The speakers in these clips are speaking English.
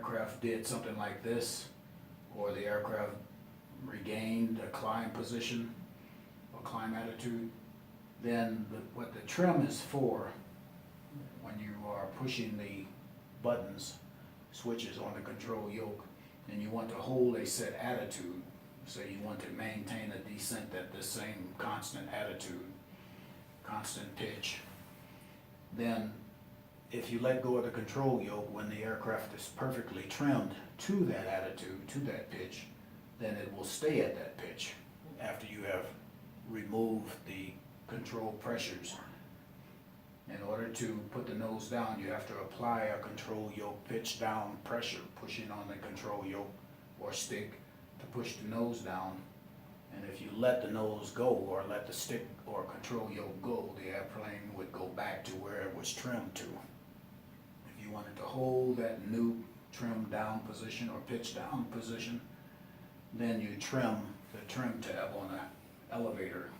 aircraft did something like this, or the aircraft regained a climb position or climb attitude, then what the trim is for, when you are pushing the buttons, switches on the control yoke, and you want to hold a set attitude, so you want to maintain a descent at the same constant attitude, constant pitch, then if you let go of the control yoke when the aircraft is perfectly trimmed to that attitude, to that pitch, then it will stay at that pitch after you have removed the control pressures. In order to put the nose down, you have to apply a control yoke pitch down pressure, pushing on the control yoke or stick to push the nose down. And if you let the nose go, or let the stick or control yoke go, the airplane would go back to where it was trimmed to. If you wanted to hold that new trim down position or pitch down position, then you trim the trim tab on the elevator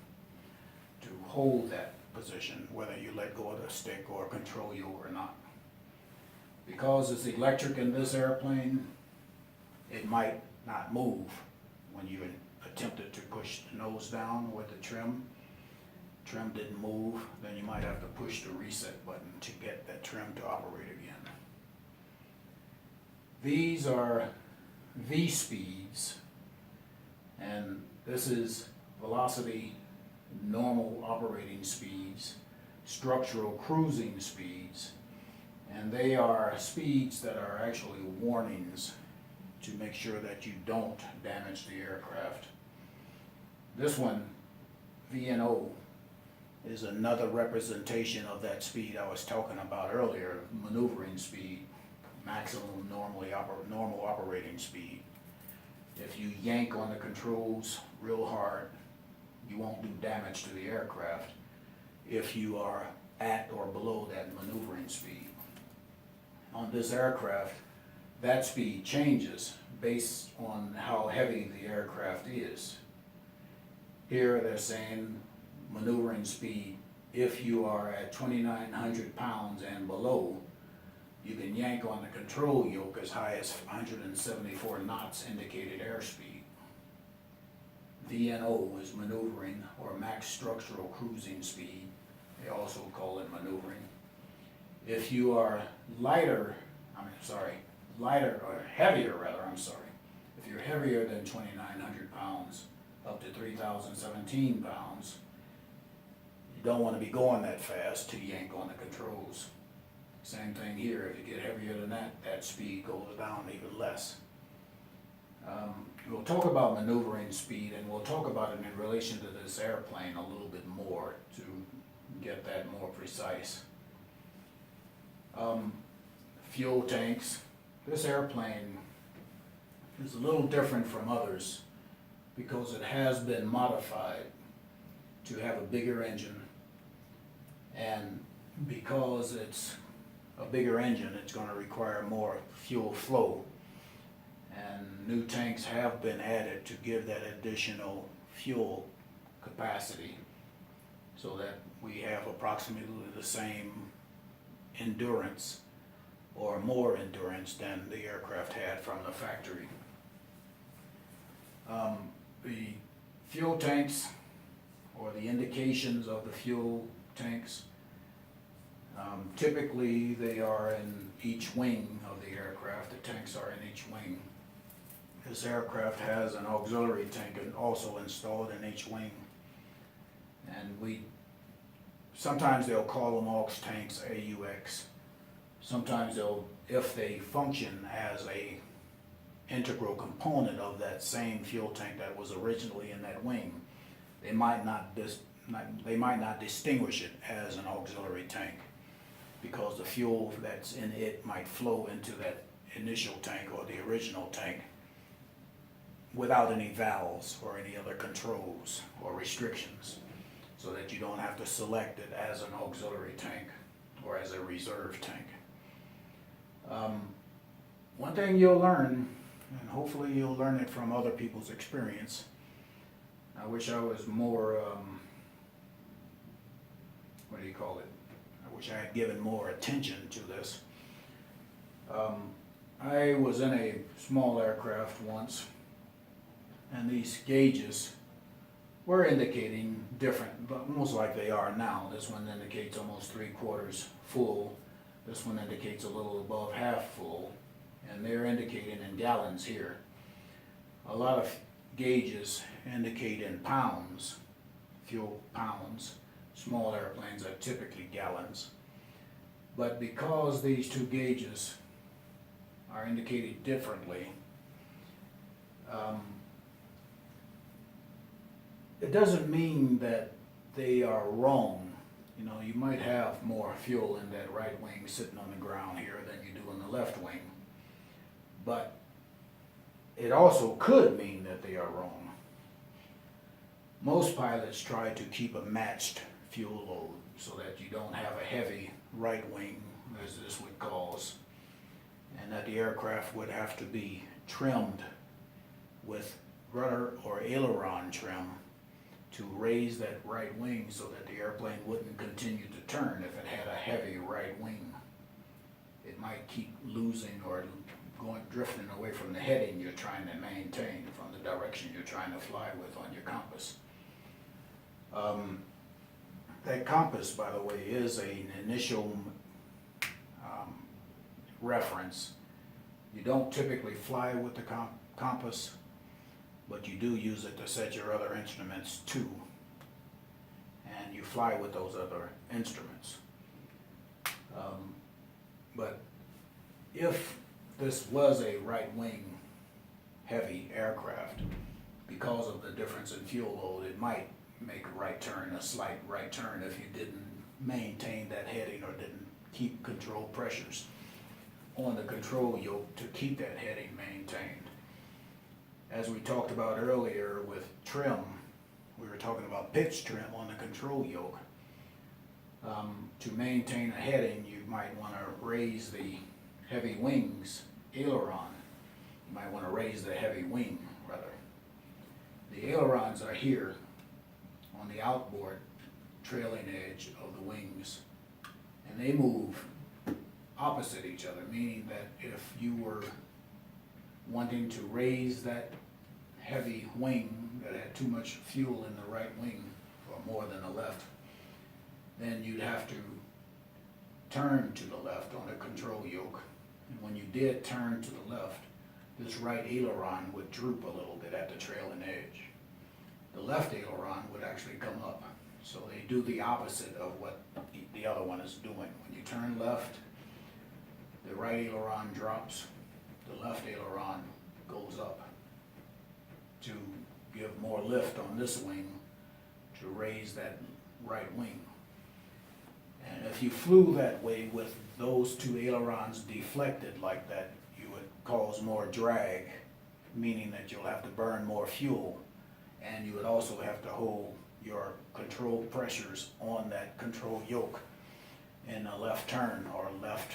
to hold that position, whether you let go of the stick or control yoke or not. Because it's electric in this airplane, it might not move when you attempted to push the nose down with the trim. Trim didn't move, then you might have to push the reset button to get that trim to operate again. These are V speeds, and this is velocity, normal operating speeds, structural cruising speeds, and they are speeds that are actually warnings to make sure that you don't damage the aircraft. This one, VNO, is another representation of that speed I was talking about earlier, maneuvering speed, maximum normal operating speed. If you yank on the controls real hard, you won't do damage to the aircraft if you are at or below that maneuvering speed. On this aircraft, that speed changes based on how heavy the aircraft is. Here they're saying maneuvering speed, if you are at 2,900 pounds and below, you can yank on the control yoke as high as 174 knots indicated airspeed. VNO is maneuvering or max structural cruising speed. They also call it maneuvering. If you are if you're heavier than 2,900 pounds, up to 3,017 pounds, you don't want to be going that fast to yank on the controls. Same thing here, if you get heavier than that, that speed goes down even less. We'll talk about maneuvering speed, and we'll talk about it in relation to this airplane a little bit more to get that more precise. Fuel tanks. This airplane is a little different from others because it has been modified to have a bigger engine, and because it's a bigger engine, it's going to require more fuel flow, and new tanks have been added to give that additional fuel capacity so that we have approximately the same endurance or more endurance than the aircraft had from the factory. The fuel tanks, or the indications of the fuel tanks, typically they are in each wing of the aircraft. The tanks are in each wing. This aircraft has an auxiliary tank also installed in each wing. And sometimes they'll call them aux tanks, AUX. Sometimes if they function as a integral component of that same fuel tank that was originally in that wing, they might not distinguish it as an auxiliary tank, because the fuel that's in it might flow into that initial tank or the original tank without any valves or any other controls or restrictions, so that you don't have to select it as an auxiliary tank or as a reserve tank. One thing you'll learn, and hopefully you'll learn it from other people's experience, I wish I was more, I wish I had given more attention to this. I was in a small aircraft once, and these gauges were indicating different, but almost like they are now. This one indicates almost 3/4 full. This one indicates a little above half full, and they're indicating in gallons here. A lot of gauges indicate in pounds, fuel pounds. Small airplanes are typically gallons. But because these two gauges are indicated differently, it doesn't mean that they are wrong. You know, you might have more fuel in that right wing sitting on the ground here than you do in the left wing. But it also could mean that they are wrong. Most pilots try to keep a matched fuel load so that you don't have a heavy right wing, as this would cause, and that the aircraft would have to be trimmed with rudder or aileron trim to raise that right wing so that the airplane wouldn't continue to turn if it had a heavy right wing. It might keep losing or drifting away from the heading you're trying to maintain, from the direction you're trying to fly with on your compass. That compass, by the way, is an initial reference. You don't typically fly with the compass, but you do use it to set your other instruments too. And you fly with those other instruments. But if this was a right wing heavy aircraft, because of the difference in fuel load, it might make a right turn, a slight right turn, if you didn't maintain that heading or didn't keep control pressures on the control yoke to keep that heading maintained. As we talked about earlier with trim, we were talking about pitch trim on the control yoke. To maintain a heading, you might want to raise the heavy wings aileron. You might want to raise the heavy wing, rather. The ailerons are here on the outboard trailing edge of the wings, and they move opposite each other, meaning that if you were wanting to raise that heavy wing that had too much fuel in the right wing, or more than the left, then you'd have to turn to the left on the control yoke. And when you did turn to the left, this right aileron would droop a little bit at the trailing edge. The left aileron would actually come up. So they do the opposite of what the other one is doing. When you turn left, the right aileron drops, the left aileron goes up to give more lift on this wing to raise that right wing. And if you flew that way with those two ailerons deflected like that, you would cause more drag, meaning that you'll have to burn more fuel, and you would also have to hold your control pressures on that control yoke in a left turn or left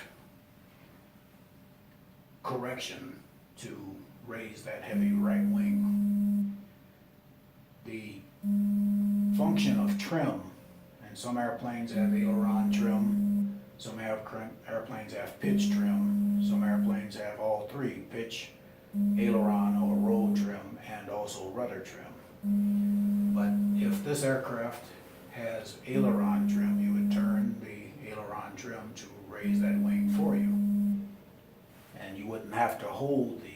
correction to raise that heavy right wing. The function of trim, and some airplanes have aileron trim, some airplanes have pitch trim, some airplanes have all three, pitch, aileron or roll trim, and also rudder trim. But if this aircraft has aileron trim, you would turn the aileron trim to raise that wing for you. And you wouldn't have to hold the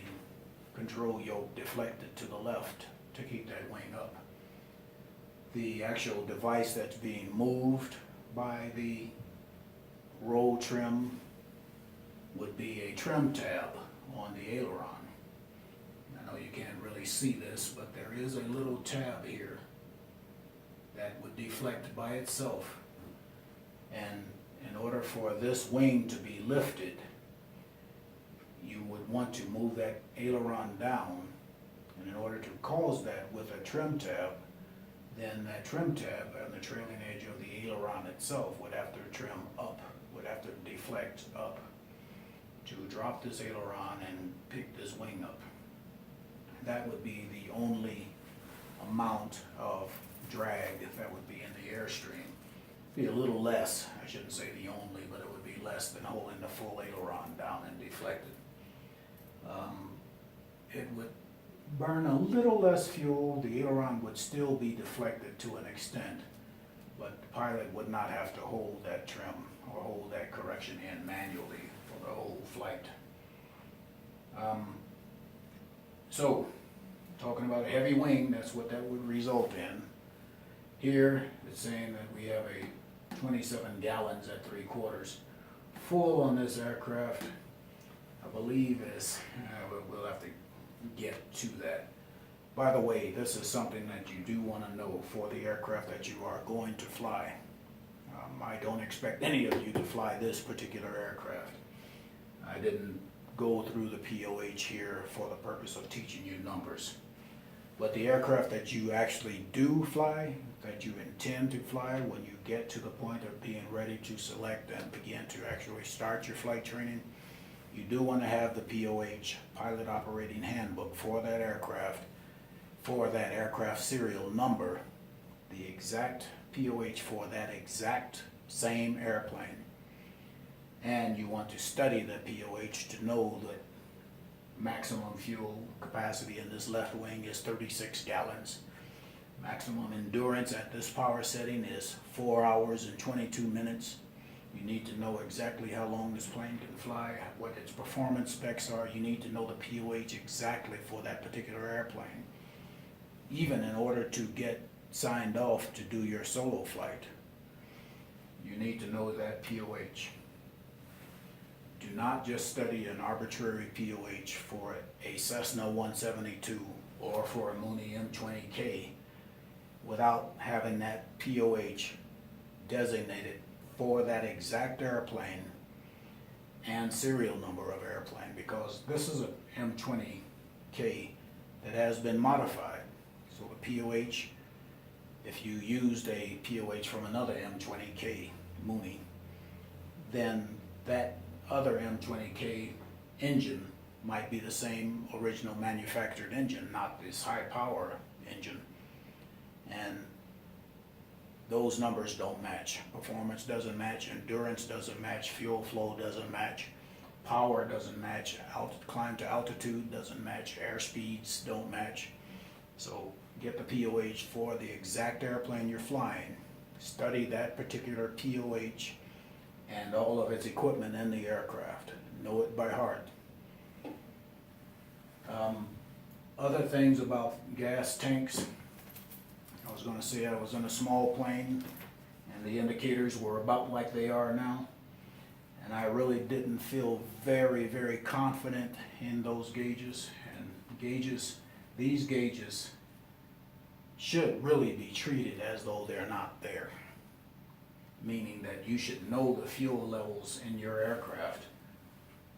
control yoke deflected to the left to keep that wing up. The actual device that's being moved by the roll trim would be a trim tab on the aileron. I know you can't really see this, but there is a little tab here that would deflect by itself. And in order for this wing to be lifted, you would want to move that aileron down, and in order to cause that with a trim tab, then that trim tab on the trailing edge of the aileron itself would have to trim up, would have to deflect up to drop this aileron and pick this wing up. That would be the only amount of drag that would be in the airstream. Be a little less, I shouldn't say the only, but it would be less than holding the full aileron down and deflected. it would burn a little less fuel, the aileron would still be deflected to an extent, but the pilot would not have to hold that trim or hold that correction in manually for the whole flight. So, talking about a heavy wing, that's what that would result in. Here, it's saying that we have a 27 gallons at 3/4. Full on this aircraft, I believe is, we'll have to get to that. By the way, this is something that you do want to know for the aircraft that you are going to fly. I don't expect any of you to fly this particular aircraft. I didn't go through the POH here for the purpose of teaching you numbers. But the aircraft that you actually do fly, that you intend to fly when you get to the point of being ready to select and begin to actually start your flight training, you do want to have the POH, Pilot Operating Handbook, for that aircraft serial number, the exact POH for that exact same airplane. And you want to study the POH to know that maximum fuel capacity in this left wing is 36 gallons. Maximum endurance at this power setting is 4 hours and 22 minutes. You need to know exactly how long this plane can fly, what its performance specs are. You need to know the POH exactly for that particular airplane, even in order to get signed off to do your solo flight. You need to know that POH. Do not just study an arbitrary POH for a Cessna 172 or for a Mooney M20K without having that POH designated for that exact airplane and serial number of airplane, because this is an M20K that has been modified. So the POH, if you used a POH from another M20K Mooney, then that other M20K engine might be the same original manufactured engine, not this high power engine. And those numbers don't match. Performance doesn't match, endurance doesn't match, fuel flow doesn't match, power doesn't match, climb to altitude doesn't match, air speeds don't match. So get the POH for the exact airplane you're flying. Study that particular POH and all of its equipment in the aircraft. Know it by heart. Other things about gas tanks. I was going to say I was in a small plane and the indicators were about like they are now. And I really didn't feel very, very confident in those gauges. And these gauges should really be treated as though they're not there. Meaning that you should know the fuel levels in your aircraft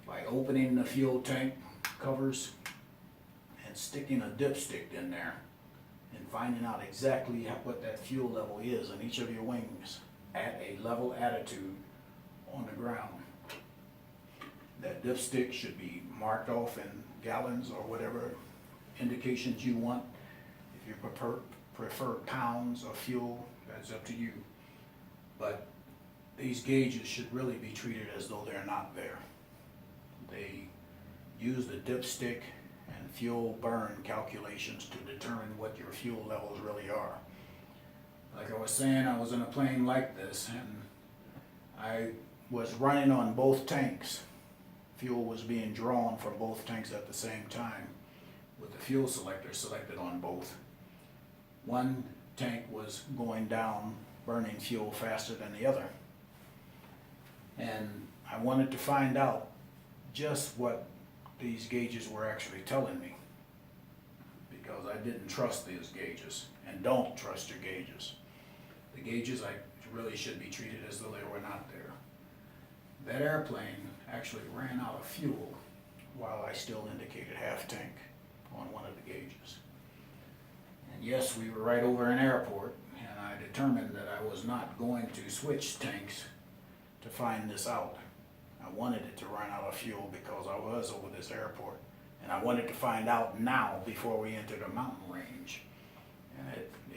by opening the fuel tank covers and sticking a dipstick in there and finding out exactly what that fuel level is in each of your wings at a level attitude on the ground. That dipstick should be marked off in gallons or whatever indications you want. If you prefer pounds of fuel, that's up to you. But these gauges should really be treated as though they're not there. They use the dipstick and fuel burn calculations to determine what your fuel levels really are. Like I was saying, I was in a plane like this and I was running on both tanks. Fuel was being drawn from both tanks at the same time with the fuel selector selected on both. One tank was going down, burning fuel faster than the other. And I wanted to find out just what these gauges were actually telling me, because I didn't trust these gauges and don't trust your gauges. The gauges I really should be treated as though they were not there. That airplane actually ran out of fuel while I still indicated half tank on one of the gauges. And yes, we were right over an airport, and I determined that I was not going to switch tanks to find this out. I wanted it to run out of fuel because I was over this airport, and I wanted to find out now before we entered a mountain range. And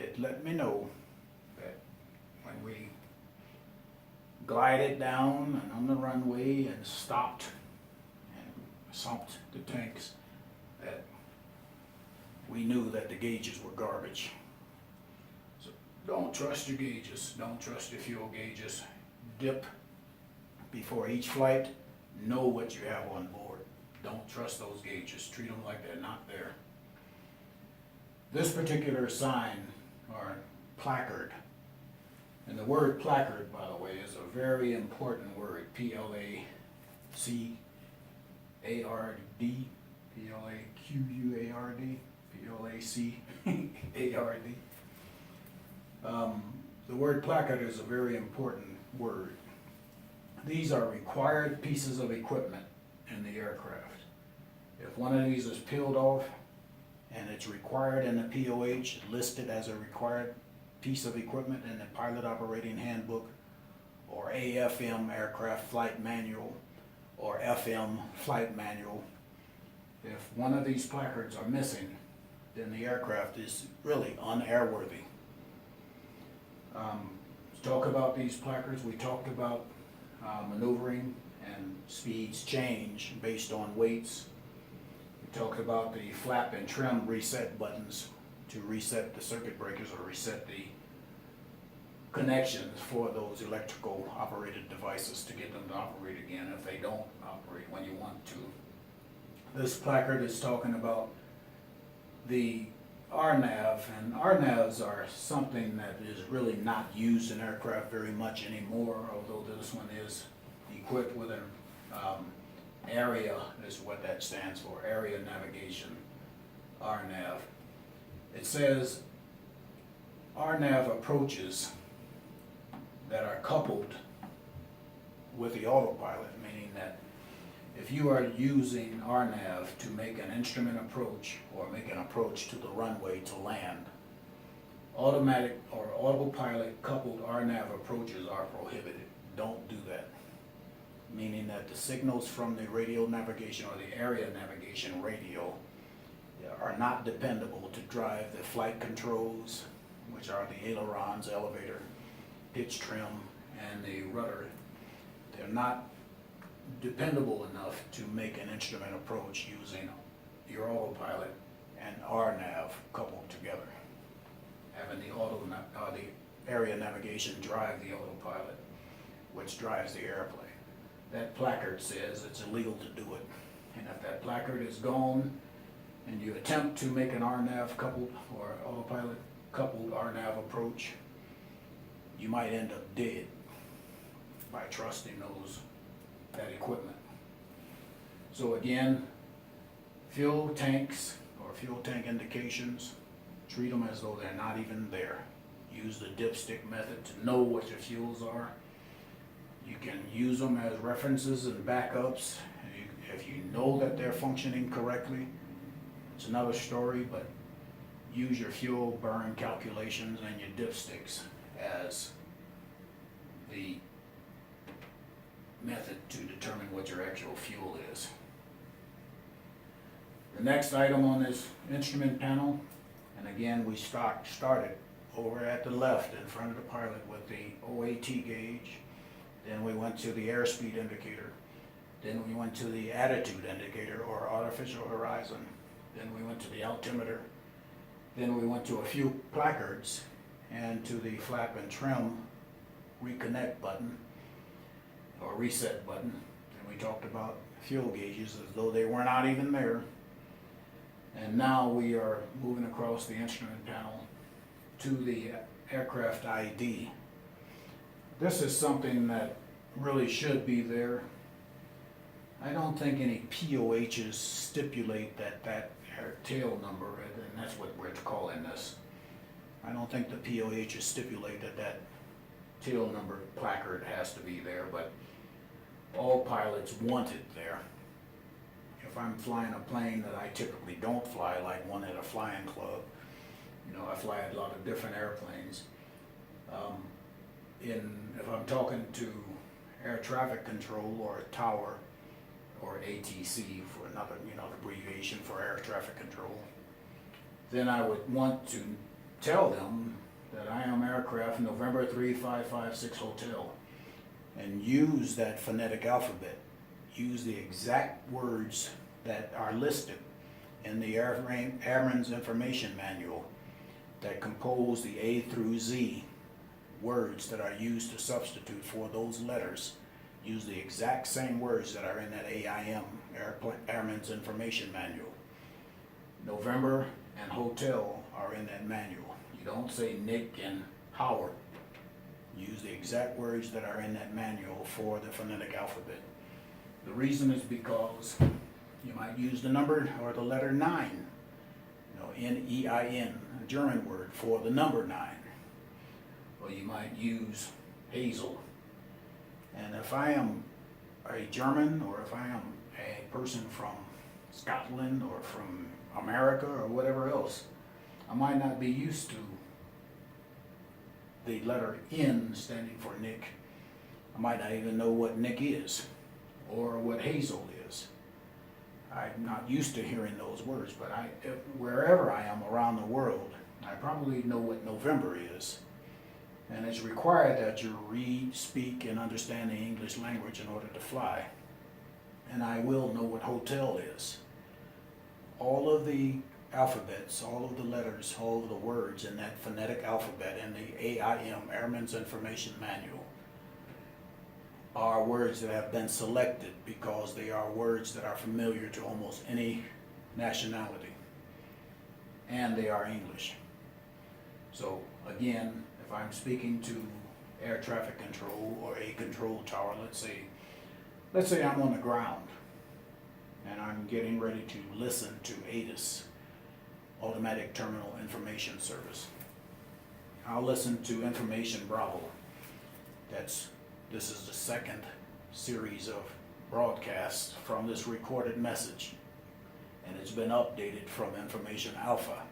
it let me know that when we glided down and on the runway and stopped and sumped the tanks, that we knew that the gauges were garbage. So don't trust your gauges, don't trust your fuel gauges. Dip before each flight, know what you have on board. Don't trust those gauges, treat them like they're not there. This particular sign or placard, and the word placard, by the way, is a very important word, P-L-A-C-A-R-D, P-L-A-Q-U-A-R-D, P-L-A-C-A-R-D. The word placard is a very important word. These are required pieces of equipment in the aircraft. If one of these is peeled off and it's required in the POH, listed as a required piece of equipment in the Pilot Operating Handbook, or AFM, Aircraft Flight Manual, or FM Flight Manual, if one of these placards are missing, then the aircraft is really unairworthy. To talk about these placards, we talked about maneuvering and speeds change based on weights. We talked about the flap and trim reset buttons to reset the circuit breakers or reset the connections for those electrical operated devices to get them to operate again if they don't operate when you want to. This placard is talking about the RNAV, and RNAVs are something that is really not used in aircraft very much anymore, although this one is equipped with an area, is what that stands for, area navigation, RNAV. It says RNAV approaches that are coupled with the autopilot, meaning that if you are using RNAV to make an instrument approach or make an approach to the runway to land, automatic or autopilot coupled RNAV approaches are prohibited. Don't do that. Meaning that the signals from the radio navigation or the area navigation radio are not dependable to drive the flight controls, which are the ailerons, elevator, pitch trim, and the rudder. They're not dependable enough to make an instrument approach using your autopilot and RNAV coupled together. Having the area navigation drive the autopilot, which drives the airplane. That placard says it's illegal to do it. And if that placard is gone and you attempt to make an RNAV coupled or autopilot coupled RNAV approach, you might end up dead by trusting that equipment. So again, fuel tanks or fuel tank indications, treat them as though they're not even there. Use the dipstick method to know what your fuels are. You can use them as references and backups. If you know that they're functioning correctly, it's another story, but use your fuel burn calculations and your dipsticks as the method to determine what your actual fuel is. The next item on this instrument panel, and again we started over at the left in front of the pilot with the OAT gauge, then we went to the airspeed indicator, then we went to the attitude indicator or artificial horizon, then we went to the altimeter, then we went to a few placards and to the flap and trim reconnect button or reset button. And we talked about fuel gauges as though they were not even there. And now we are moving across the instrument panel to the aircraft ID. This is something that really should be there. I don't think any POHs stipulate that tail number, and that's what we're calling this. I don't think the POHs stipulate that tail number placard has to be there, but all pilots want it there. If I'm flying a plane that I typically don't fly, like one at a flying club, I fly a lot of different airplanes. If I'm talking to air traffic control or tower or ATC for another, abbreviation for air traffic control, then I would want to tell them that I am aircraft November 3556 Hotel, and use that phonetic alphabet. Use the exact words that are listed in the Airman's Information Manual that compose the A through Z words that are used to substitute for those letters. Use the exact same words that are in that AIM, Airman's Information Manual. November and hotel are in that manual. You don't say Nick and Howard. Use the exact words that are in that manual for the phonetic alphabet. The reason is because you might use the number or the letter 9, N-E-I-N, a German word for the number 9. Or you might use Hazel. And if I am a German, or if I am a person from Scotland or from America or whatever else, I might not be used to the letter N standing for Nick. I might not even know what Nick is or what Hazel is. I'm not used to hearing those words, but wherever I am around the world, I probably know what November is. And it's required that you read, speak, and understand the English language in order to fly. And I will know what hotel is. All of the alphabets, all of the letters, all of the words in that phonetic alphabet in the AIM, Airman's Information Manual, are words that have been selected because they are words that are familiar to almost any nationality. And they are English. So again, if I'm speaking to air traffic control or a control tower, let's say I'm on the ground and I'm getting ready to listen to ATIS, Automatic Terminal Information Service. I'll listen to Information Bravo. This is the second series of broadcasts from this recorded message, and it's been updated from Information Alpha.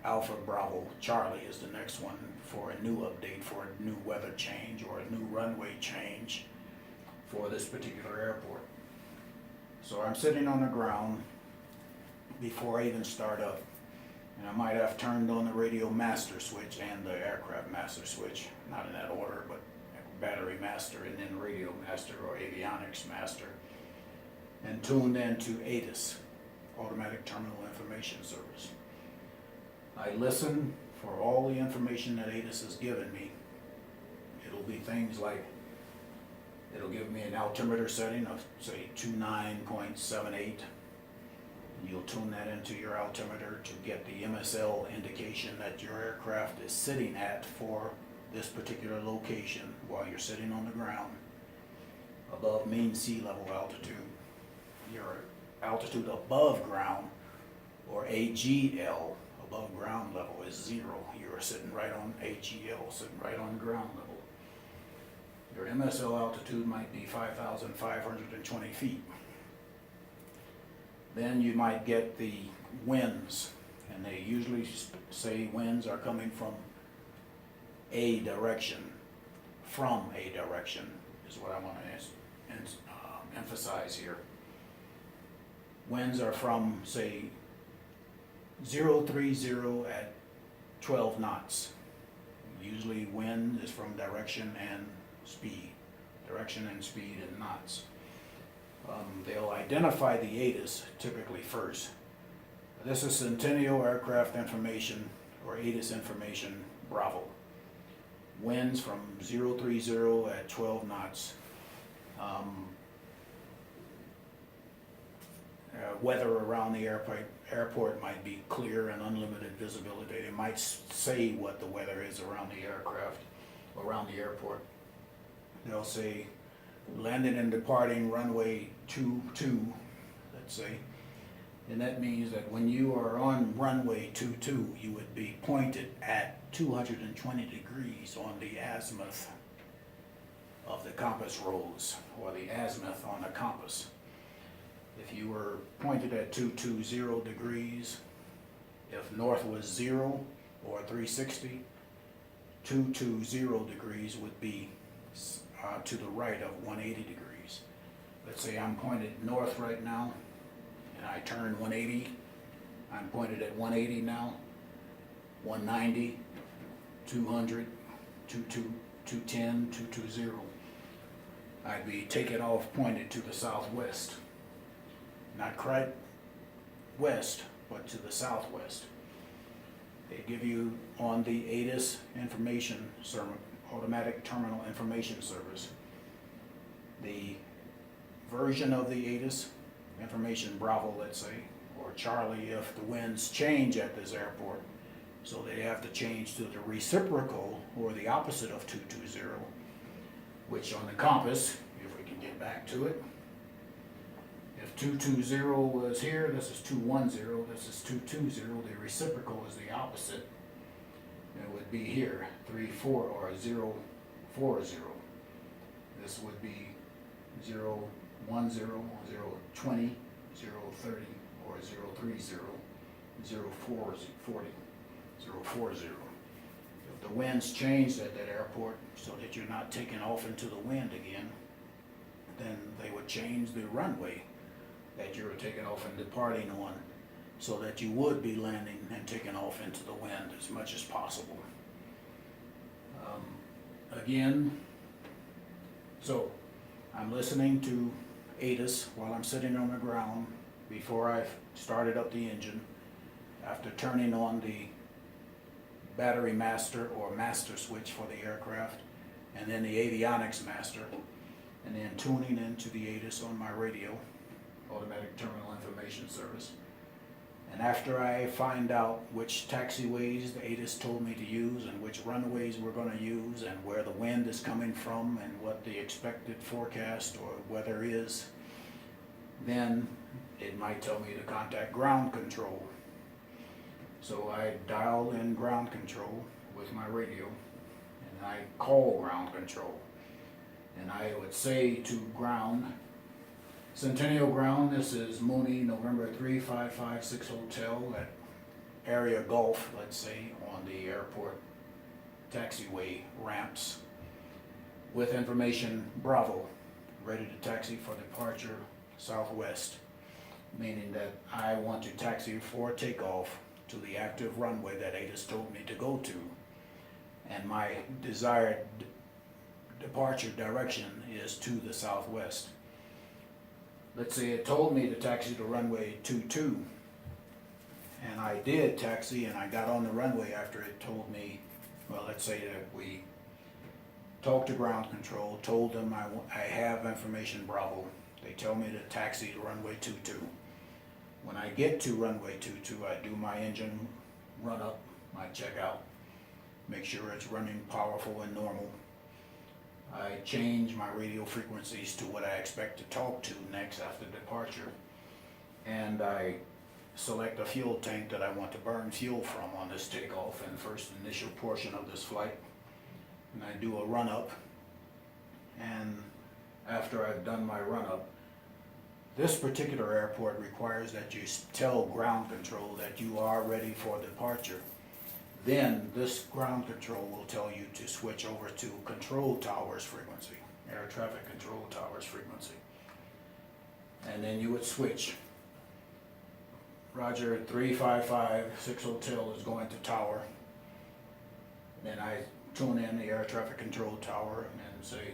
Alpha Bravo Charlie is the next one for a new update, for a new weather change or a new runway change for this particular airport. So I'm sitting on the ground before I even start up, and I might have turned on the radio master switch and the aircraft master switch, not in that order, but battery master and then radio master or avionics master, and tuned in to ATIS, Automatic Terminal Information Service. I listen for all the information that ATIS has given me. It'll be things like, it'll give me an altimeter setting of say 29.78. You'll tune that into your altimeter to get the MSL indication that your aircraft is sitting at for this particular location while you're sitting on the ground above mean sea level altitude. Your altitude above ground, or AGL, above ground level, is 0. You're sitting right on AGL, sitting right on ground level. Your MSL altitude might be 5,520 feet. Then you might get the winds, and they usually say winds are coming from a direction, from a direction is what I want to emphasize here. Winds are from, say, 030 at 12 knots. Usually wind is from direction and speed in knots. They'll identify the ATIS typically first. This is Centennial Aircraft Information, or ATIS Information Bravo. Winds from 030 at 12 knots. Weather around the airport might be clear and unlimited visibility. They might say what the weather is around the aircraft, around the airport. They'll say landing and departing runway 22, let's say. And that means that when you are on runway 22, you would be pointed at 220 degrees on the azimuth of the compass rose, or the azimuth on the compass. If you were pointed at 220 degrees, if north was 0 or 360, 220 degrees would be to the right of 180 degrees. Let's say I'm pointed north right now, and I turn 180. I'm pointed at 180 now, 190, 200, 210, 220. I'd be taken off pointed to the southwest. Not west, but to the southwest. They give you on the ATIS information server, Automatic Terminal Information Service, the version of the ATIS, information Bravo, let's say, or Charlie if the winds change at this airport. So they have to change to the reciprocal or the opposite of 220, which on the compass, if we can get back to it, if 220 was here, this is 210, this is 220, the reciprocal is the opposite. It would be here, 34 or 040. This would be 010, 020, 030, or 030, 040. If the winds changed at that airport so that you're not taking off into the wind again, then they would change the runway that you're taking off and departing on so that you would be landing and taking off into the wind as much as possible. Again, so I'm listening to ATIS while I'm sitting on the ground before I've started up the engine, after turning on the battery master or master switch for the aircraft, and then the avionics master, and then tuning into the ATIS on my radio, Automatic Terminal Information Service. And after I find out which taxiways the ATIS told me to use and which runways we're going to use and where the wind is coming from and what the expected forecast or weather is, then it might tell me to contact ground control. So I dial in ground control with my radio and I call ground control. And I would say to ground, Centennial Ground, this is Mooney, November 3556 Hotel at Area Golf, let's say, on the airport taxiway ramps. With information Bravo, ready to taxi for departure southwest, meaning that I want to taxi for takeoff to the active runway that ATIS told me to go to. And my desired departure direction is to the southwest. Let's say it told me to taxi to runway 22, and I did taxi and I got on the runway after it told me, well, let's say that we talked to ground control, told them I have information Bravo. They tell me to taxi to runway 22. When I get to runway 22, I do my engine run up, my checkout, make sure it's running powerful and normal. I change my radio frequencies to what I expect to talk to next after departure. And I select a fuel tank that I want to burn fuel from on this takeoff and first initial portion of this flight. And I do a run up. And after I've done my run up, this particular airport requires that you tell ground control that you are ready for departure. Then this ground control will tell you to switch over to control towers frequency, air traffic control towers frequency. And then you would switch. Roger, 3556 Hotel is going to tower. Then I tune in the air traffic control tower and then say,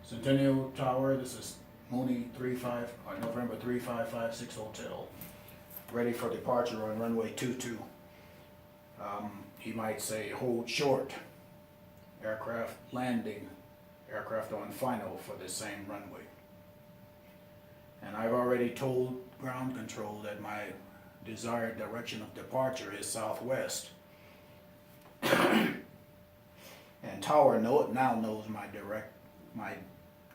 Centennial Tower, this is Mooney November 3556 Hotel, ready for departure on runway 22. He might say hold short, aircraft landing, aircraft on final for the same runway. And I've already told ground control that my desired direction of departure is southwest. And tower now knows my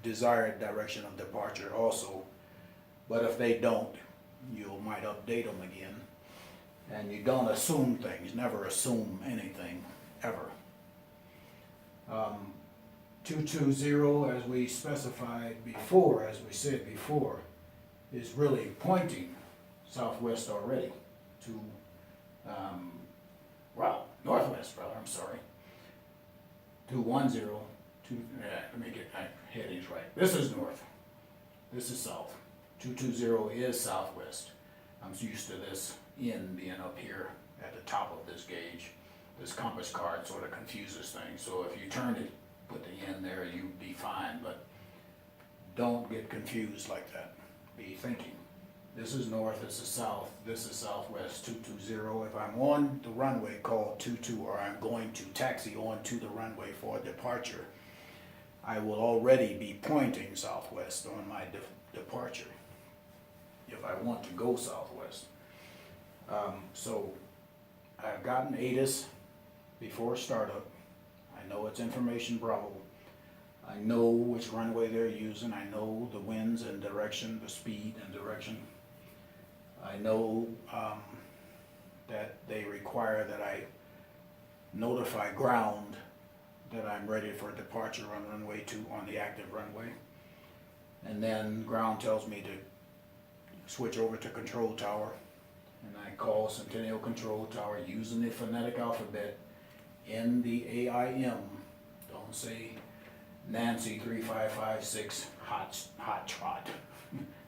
desired direction of departure also. But if they don't, you might update them again. And you don't assume things, never assume anything, ever. 220, as we specified before, as we said before, is really pointing southwest already to, northwest, rather, I'm sorry. 210, let me get my headings right. This is north, this is south. 220 is southwest. I'm used to this N being up here at the top of this gauge. This compass card sort of confuses things. So if you turn it, put the N there, you'd be fine, but don't get confused like that. Be thinking. This is north, this is south, this is southwest 220. If I'm on the runway, call 22, or I'm going to taxi onto the runway for departure, I will already be pointing southwest on my departure if I want to go southwest. So I've gotten ATIS before startup. I know it's Information Bravo. I know which runway they're using. I know the winds and direction, the speed and direction. I know that they require that I notify ground that I'm ready for departure on runway 2 on the active runway. And then ground tells me to switch over to control tower, and I call Centennial Control Tower using the phonetic alphabet in the AIM. Don't say Nancy 3556 hot trot.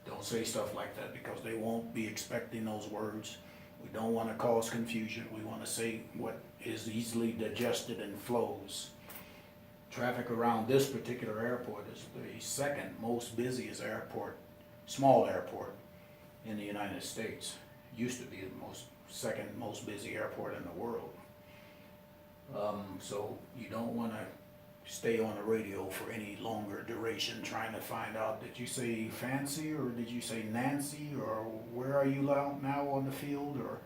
Don't say stuff like that, because they won't be expecting those words. We don't want to cause confusion. We want to say what is easily digested and flows. Traffic around this particular airport is the second most busiest airport, small airport in the United States. Used to be the second most busy airport in the world. So you don't want to stay on the radio for any longer duration trying to find out, did you say Fancy or did you say Nancy, or where are you now on the field, or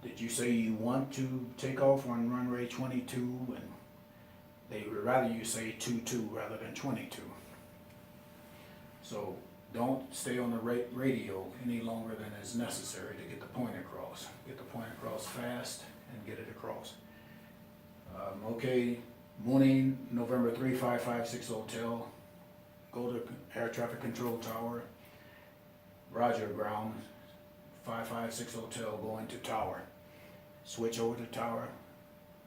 did you say you want to take off on runway 22, and they would rather you say 22 rather than 22. So don't stay on the radio any longer than is necessary to get the point across. Get the point across fast and get it across. Okay, Mooney, November 3556 Hotel, go to Air Traffic Control Tower, Roger ground, 556 Hotel, going to tower. Switch over to tower.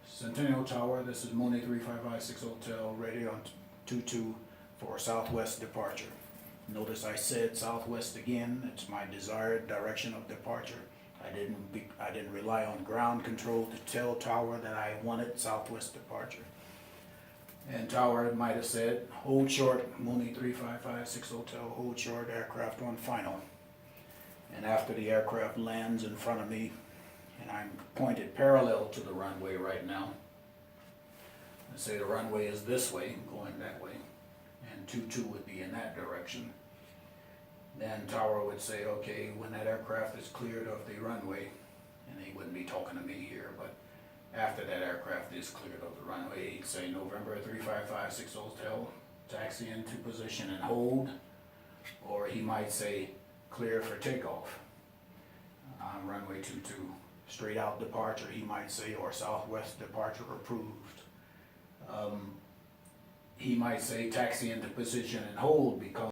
Centennial Tower, this is Mooney 3556 Hotel, ready on 22 for southwest departure. Notice I said southwest again. It's my desired direction of departure. I didn't rely on ground control to tell tower that I wanted southwest departure. And tower might have said, hold short, Mooney 3556 Hotel, hold short, aircraft on final. And after the aircraft lands in front of me, and I'm pointed parallel to the runway right now, and say the runway is this way, going that way, and 22 would be in that direction. Then tower would say, okay, when that aircraft is cleared of the runway, and he wouldn't be talking to me here, but after that aircraft is cleared of the runway, he'd say November 3556 Hotel, taxi into position and hold, or he might say clear for takeoff on runway 22. Straight out departure, he might say, or southwest departure approved. He might say taxi into position and hold, because